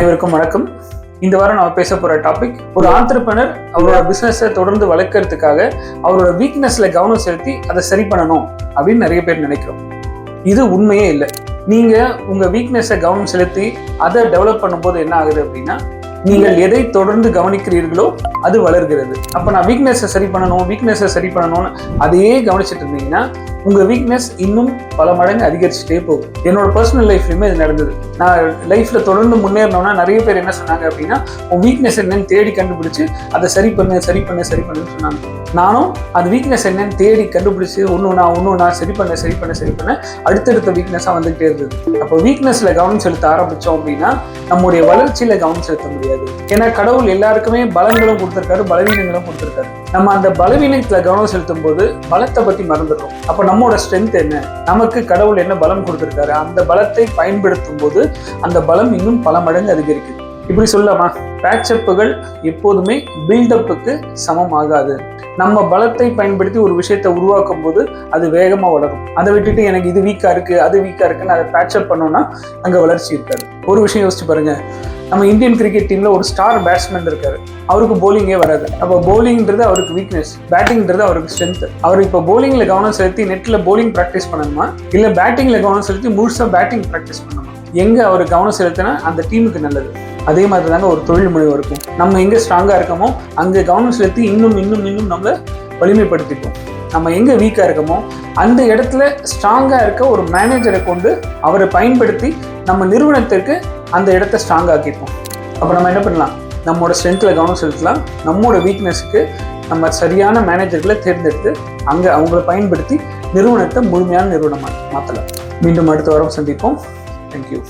அனைவருக்கும் வணக்கம். இந்த வாரம் நம்ம பேச போற டாபிக், ஒரு ஆண்டர்பிரனர் அவரோட பிசினஸை தொடர்ந்து வளர்க்கறதுக்காக அவரோட வீக்னஸ்ல கவனம் செலுத்தி அதை சரி பண்ணணும் அப்படின்னு நிறைய பேர் நினைக்கிறோம். இது உண்மையே இல்லை. நீங்க உங்க வீக்னஸை கவனம் செலுத்தி அதை டெவலப் பண்ணும்போது என்ன ஆகுது அப்படின்னா, நீங்கள் எதை தொடர்ந்து கவனிக்கிறீர்களோ அது வளர்கிறது. அப்ப நான் வீக்னஸை சரி பண்ணணும்னு அதையே கவனிச்சுட்டு இருந்தீங்கன்னா உங்க வீக்னஸ் இன்னும் பல மடங்கு அதிகரிச்சுட்டே போகும். என்னோட பர்சனல் லைஃப்லயுமே இது நடந்தது. நான் லைஃப்ல தொடர்ந்து முன்னேறணும்னா நிறைய பேர் என்ன சொன்னாங்க அப்படின்னா, உன் வீக்னஸ் என்னன்னு தேடி கண்டுபிடிச்சு அதை சரி பண்ணுன்னு சொன்னாங்க. நானும் அந்த வீக்னஸ் என்னன்னு தேடி கண்டுபிடிச்சு ஒன்னொன்னா சரி பண்ண அடுத்தடுத்த வீக்னஸா வந்துகிட்டே இருந்தது. அப்போ வீக்னஸ்ல கவனம் செலுத்த ஆரம்பிச்சோம் அப்படின்னா நம்முடைய வளர்ச்சியில கவனம் செலுத்த முடியாது. ஏன்னா கடவுள் எல்லாருக்குமே பலன்களும் கொடுத்திருக்காரு, பலவீனங்களும் கொடுத்திருக்காரு. நம்ம அந்த பலவீனத்துல கவனம் செலுத்தும் போது பலத்தை பத்தி மறந்துடுறோம். அப்ப நம்மோட ஸ்ட்ரென்த் என்ன, நமக்கு கடவுள் என்ன பலம் கொடுத்திருக்காரு, அந்த பலத்தை பயன்படுத்தும் போது அந்த பலம் இன்னும் பல மடங்கு அதிகரிக்குது. இப்படி சொல்லலாமா, பேட்சப்புகள் எப்போதுமே பில்டப்புக்கு சமம் ஆகாது. நம்ம பலத்தை பயன்படுத்தி ஒரு விஷயத்தை உருவாக்கும் போது அது வேகமா வளரும். அதை விட்டுட்டு எனக்கு இது வீக்கா இருக்கு அது வீக்கா இருக்குன்னு அதை பேட்சப் பண்ணோம்னா அங்க வளர்ச்சி இருக்காது. ஒரு விஷயம் யோசிச்சு பாருங்க, நம்ம இந்தியன் கிரிக்கெட் டீம்ல ஒரு ஸ்டார் பேட்ஸ்மேன் இருக்காரு, அவருக்கு போலிங்கே வராது. அப்போ போலிங்ன்றது அவருக்கு வீக்னஸ், பேட்டிங்ன்றது அவருக்கு ஸ்ட்ரென்த். அவர் இப்போ போலிங்ல கவனம் செலுத்தி நெட்ல போலிங் ப்ராக்டிஸ் பண்ணணுமா, இல்ல பேட்டிங்ல கவனம் செலுத்தி முழுசா பேட்டிங் ப்ராக்டிஸ் பண்ணணுமா? எங்க அவர் கவனம் செலுத்தினா அந்த டீமுக்கு நல்லது. அதே மாதிரி தாங்க ஒரு தொழில் முனைவர் இருக்கும். நம்ம எங்க ஸ்ட்ராங்கா இருக்கமோ அங்க கவனம் செலுத்தி இன்னும் நம்மளை வலிமைப்படுத்திப்போம். நம்ம எங்க வீக்கா இருக்கமோ அந்த இடத்துல ஸ்ட்ராங்கா இருக்க ஒரு மேனேஜரை கொண்டு அவரை பயன்படுத்தி நம்ம நிறுவனத்திற்கு அந்த இடத்த ஸ்ட்ராங் ஆக்கிப்போம். அப்போ நம்ம என்ன பண்ணலாம், நம்மளோட ஸ்ட்ரென்த்ல கவனம் செலுத்தலாம். நம்மளோட வீக்னஸ்க்கு நம்ம சரியான மேனேஜர்களை தேர்ந்தெடுத்து அங்கே அவங்கள பயன்படுத்தி நிறுவனத்தை முழுமையான நிறுவனமாக மாற்றலாம். மீண்டும் அடுத்த வாரம் சந்திப்போம். தேங்க்யூ.